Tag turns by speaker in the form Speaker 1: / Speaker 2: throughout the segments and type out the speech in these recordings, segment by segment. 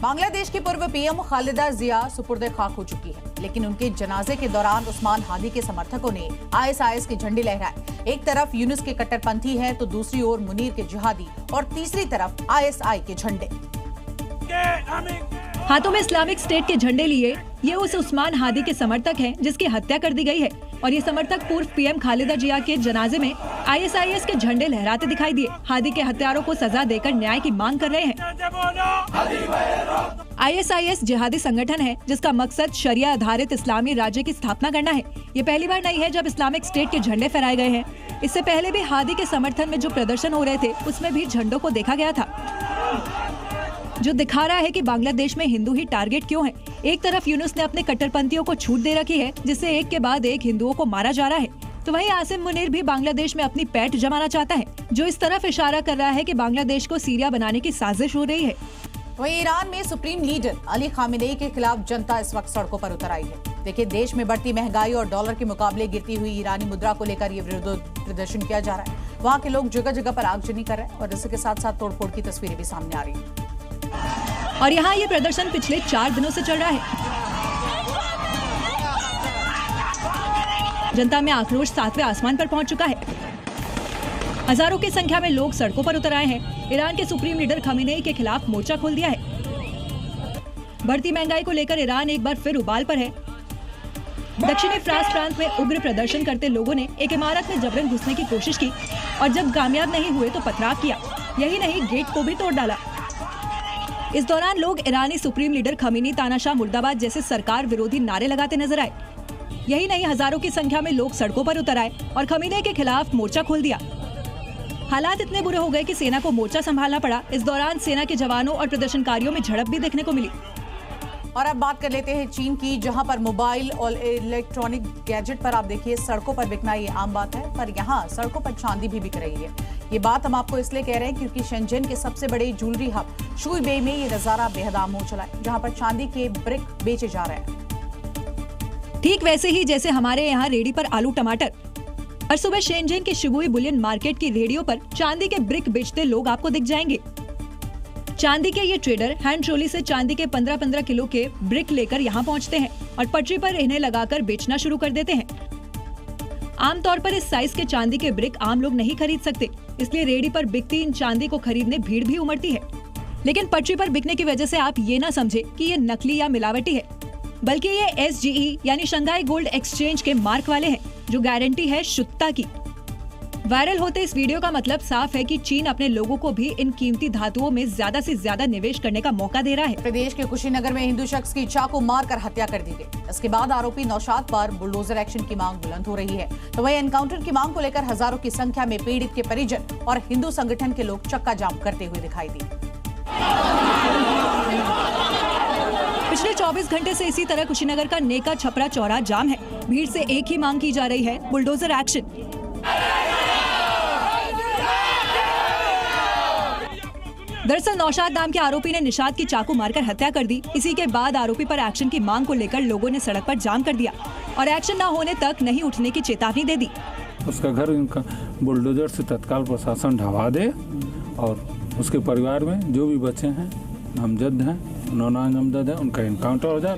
Speaker 1: बांग्लादेश की पूर्व पीएम खालिदा जिया सुपुर्द खाक हो चुकी है, लेकिन उनके जनाजे के दौरान उस्मान हादी के समर्थकों ने आईएसआईएस के झंडे लहराए। एक तरफ यूनुस के कट्टरपंथी हैं, तो दूसरी ओर मुनीर के जिहादी और तीसरी तरफ आईएसआई के झंडे।
Speaker 2: हाथों में इस्लामिक स्टेट के झंडे लिए ये उस उस्मान हादी के समर्थक हैं जिसकी हत्या कर दी गई है, और ये समर्थक पूर्व पीएम खालिदा जिया के जनाजे में आईएसआईएस के झंडे लहराते दिखाई दिए। हादी के हत्यारों को सजा देकर न्याय की मांग कर रहे हैं। आईएसआईएस जिहादी संगठन है जिसका मकसद शरिया आधारित इस्लामी राज्य की स्थापना करना है। ये पहली बार नहीं है जब इस्लामिक स्टेट के झंडे फहराए गए हैं। इससे पहले भी हादी के समर्थन में जो प्रदर्शन हो रहे थे उसमें भी झंडों को देखा गया था, जो दिखा रहा है कि बांग्लादेश में हिंदू ही टारगेट क्यों है। एक तरफ यूनुस ने अपने कट्टरपंथियों को छूट दे रखी है, जिससे एक के बाद एक हिंदुओं को मारा जा रहा है, तो वहीं आसिम मुनीर भी बांग्लादेश में अपनी पैठ जमाना चाहता है, जो इस तरफ इशारा कर रहा है कि बांग्लादेश को सीरिया बनाने की साजिश हो रही है।
Speaker 1: वहीं ईरान में सुप्रीम लीडर अली खामेनेई के खिलाफ जनता इस वक्त सड़कों पर उतर आई है। देखिए, देश में बढ़ती महंगाई और डॉलर के मुकाबले गिरती हुई ईरानी मुद्रा को लेकर ये विरोध प्रदर्शन किया जा रहा है। वहाँ के लोग जगह जगह पर आगजनी कर रहे हैं और इसके साथ साथ तोड़फोड़ की तस्वीरें भी सामने आ रही है।
Speaker 2: और यहाँ ये प्रदर्शन पिछले 4 दिनों से चल रहा है। जनता में आक्रोश 7वें आसमान पर पहुंच चुका है। हजारों की संख्या में लोग सड़कों पर उतर आए हैं। ईरान के सुप्रीम लीडर खामेनेई के खिलाफ मोर्चा खोल दिया है। बढ़ती महंगाई को लेकर ईरान एक बार फिर उबाल पर है। दक्षिणी फ्रांस प्रांत में उग्र प्रदर्शन करते लोगों ने एक इमारत में जबरन घुसने की कोशिश की और जब कामयाब नहीं हुए तो पथराव किया। यही नहीं, गेट को भी तोड़ डाला। इस दौरान लोग ईरानी सुप्रीम लीडर खमीनी तानाशाह मुर्दाबाद जैसे सरकार विरोधी नारे लगाते नजर आए। यही नहीं, हजारों की संख्या में लोग सड़कों पर उतर आए और खमीनी के खिलाफ मोर्चा खोल दिया। हालात इतने बुरे हो गए कि सेना को मोर्चा संभालना पड़ा। इस दौरान सेना के जवानों और प्रदर्शनकारियों में झड़प भी देखने को मिली।
Speaker 1: और अब बात कर लेते हैं चीन की, जहां पर मोबाइल और इलेक्ट्रॉनिक गैजेट पर आप देखिए सड़कों पर बिकना ये आम बात है, पर यहाँ सड़कों पर चांदी भी बिक रही है। ये बात हम आपको इसलिए कह रहे हैं क्योंकि शेंजन के सबसे बड़े ज्वेलरी हब शुईबे में ये नजारा बेहद आम हो चला है, जहां पर चांदी के ब्रिक बेचे जा रहे हैं।
Speaker 2: ठीक वैसे ही जैसे हमारे यहाँ रेडी पर आलू टमाटर। हर सुबह शेंजन के शिबुई बुलियन मार्केट की रेडियो पर चांदी के ब्रिक बेचते लोग आपको दिख जाएंगे। चांदी के ये ट्रेडर हैंड ट्रोली से चांदी के 15-15 किलो के ब्रिक लेकर यहाँ पहुँचते हैं और पटरी पर इन्हें लगाकर बेचना शुरू कर देते हैं। आमतौर पर इस साइज के चांदी के ब्रिक आम लोग नहीं खरीद सकते, इसलिए रेडी पर बिकती इन चांदी को खरीदने भीड़ भी उमड़ती है। लेकिन पटरी पर बिकने की वजह से आप ये ना समझे कि ये नकली या मिलावटी है, बल्कि ये SGE यानी शंघाई गोल्ड एक्सचेंज के मार्क वाले हैं, जो गारंटी है शुद्धता की। वायरल होते इस वीडियो का मतलब साफ है कि चीन अपने लोगों को भी इन कीमती धातुओं में ज्यादा से ज्यादा निवेश करने का मौका दे रहा है।
Speaker 1: प्रदेश के कुशीनगर में हिंदू शख्स की चाकू मारकर हत्या कर दी गई। इसके बाद आरोपी नौशाद पर बुलडोजर एक्शन की मांग बुलंद हो रही है, तो वही एनकाउंटर की मांग को लेकर हजारों की संख्या में पीड़ित के परिजन और हिंदू संगठन के लोग चक्का जाम करते हुए दिखाई दिए।
Speaker 2: पिछले 24 घंटे से इसी तरह कुशीनगर का नेका छपरा चौराहा जाम है। भीड़ से एक ही मांग की जा रही है, बुलडोजर एक्शन। दरअसल नौशाद नाम के आरोपी ने निशाद की चाकू मारकर हत्या कर दी। इसी के बाद आरोपी पर एक्शन की मांग को लेकर लोगों ने सड़क पर जाम कर दिया और एक्शन न होने तक नहीं उठने की चेतावनी दे दी।
Speaker 3: उसका घर इनका बुलडोजर से तत्काल प्रशासन ढहा दे और उसके परिवार में जो भी बच्चे हैं, नामजद हैं, नामजद हैं, उनका एनकाउंटर हो जाए।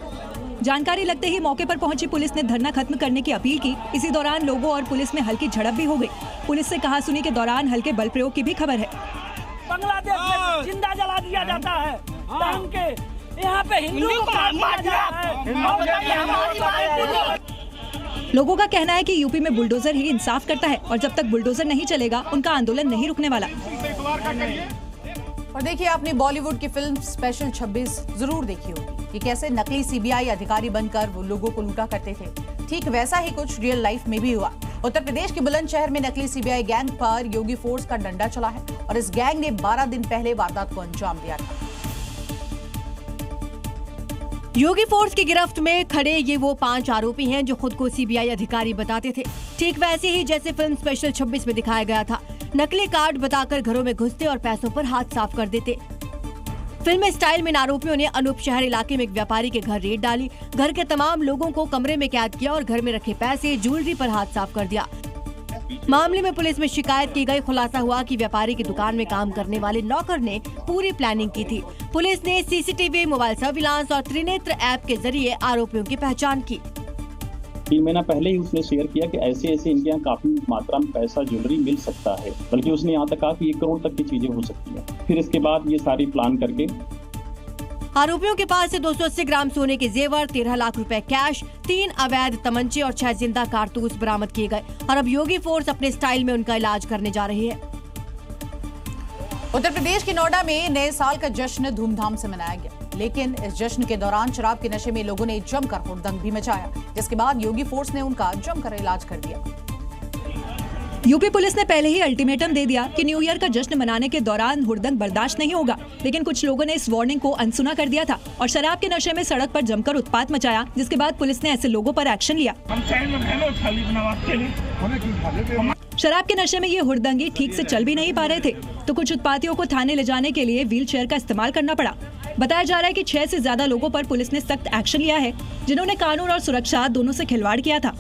Speaker 2: जानकारी लगते ही मौके पर पहुंची पुलिस ने धरना खत्म करने की अपील की। इसी दौरान लोगों और पुलिस में हल्की झड़प भी हो गई। पुलिस से कहासुनी के दौरान हल्के बल प्रयोग की भी खबर है।
Speaker 4: बांग्लादेश में जिंदा जला दिया जाता है, टांग के यहाँ पे हिंदू को मार दिया है।
Speaker 2: लोगों का कहना है कि यूपी में बुलडोजर ही इंसाफ करता है और जब तक बुलडोजर नहीं चलेगा उनका आंदोलन नहीं रुकने वाला।
Speaker 1: और देखिए, आपने बॉलीवुड की फिल्म स्पेशल 26 जरूर देखी होगी कि कैसे नकली CBI अधिकारी बनकर वो लोगों को लूटा करते थे। ठीक वैसा ही कुछ रियल लाइफ में भी हुआ। उत्तर प्रदेश के बुलंदशहर में नकली CBI गैंग पर योगी फोर्स का डंडा चला है और इस गैंग ने 12 दिन पहले वारदात को अंजाम दिया था।
Speaker 5: योगी फोर्स की गिरफ्त में खड़े ये वो 5 आरोपी हैं जो खुद को CBI अधिकारी बताते थे। ठीक वैसे ही जैसे फिल्म स्पेशल 26 में दिखाया गया था। नकली कार्ड बताकर घरों में घुसते और पैसों पर हाथ साफ कर देते। फिल्म स्टाइल में इन आरोपियों ने अनूप शहर इलाके में एक व्यापारी के घर रेड डाली। घर के तमाम लोगों को कमरे में कैद किया और घर में रखे पैसे, ज्वेलरी पर हाथ साफ कर दिया। मामले में पुलिस में शिकायत की गई। खुलासा हुआ कि व्यापारी की दुकान में काम करने वाले नौकर ने पूरी प्लानिंग की थी। पुलिस ने सीसीटीवी, मोबाइल सर्विलांस और त्रिनेत्र ऐप के जरिए आरोपियों की पहचान की।
Speaker 6: 3 महीना पहले ही उसने शेयर किया कि ऐसे इनके यहाँ काफी मात्रा में पैसा, ज्वेलरी मिल सकता है, बल्कि उसने यहाँ तक कहा कि 1 करोड़ तक की चीजें हो सकती है। फिर इसके बाद ये सारी प्लान करके
Speaker 5: आरोपियों के पास से 280 ग्राम सोने के जेवर, 13 लाख रुपए कैश, 3 अवैध तमंचे और 6 जिंदा कारतूस बरामद किए गए और अब योगी फोर्स अपने स्टाइल में उनका इलाज करने जा रही है।
Speaker 1: उत्तर प्रदेश के नोएडा में नए साल का जश्न धूमधाम से मनाया गया, लेकिन इस जश्न के दौरान शराब के नशे में लोगों ने जमकर हुड़दंग भी मचाया, जिसके बाद योगी फोर्स ने उनका जमकर इलाज कर दिया।
Speaker 2: यूपी पुलिस ने पहले ही अल्टीमेटम दे दिया कि न्यू ईयर का जश्न मनाने के दौरान हुड़दंग बर्दाश्त नहीं होगा, लेकिन कुछ लोगों ने इस वार्निंग को अनसुना कर दिया था और शराब के नशे में सड़क पर जमकर उत्पात मचाया, जिसके बाद पुलिस ने ऐसे लोगों पर एक्शन लिया। शराब के नशे में ये हुड़दंगी ठीक से चल भी नहीं पा रहे थे, तो कुछ उत्पातियों को थाने ले जाने के लिए व्हील चेयर का इस्तेमाल करना पड़ा। बताया जा रहा है कि 6 से ज्यादा लोगों पर पुलिस ने सख्त एक्शन लिया है, जिन्होंने कानून और सुरक्षा दोनों से खिलवाड़ किया था।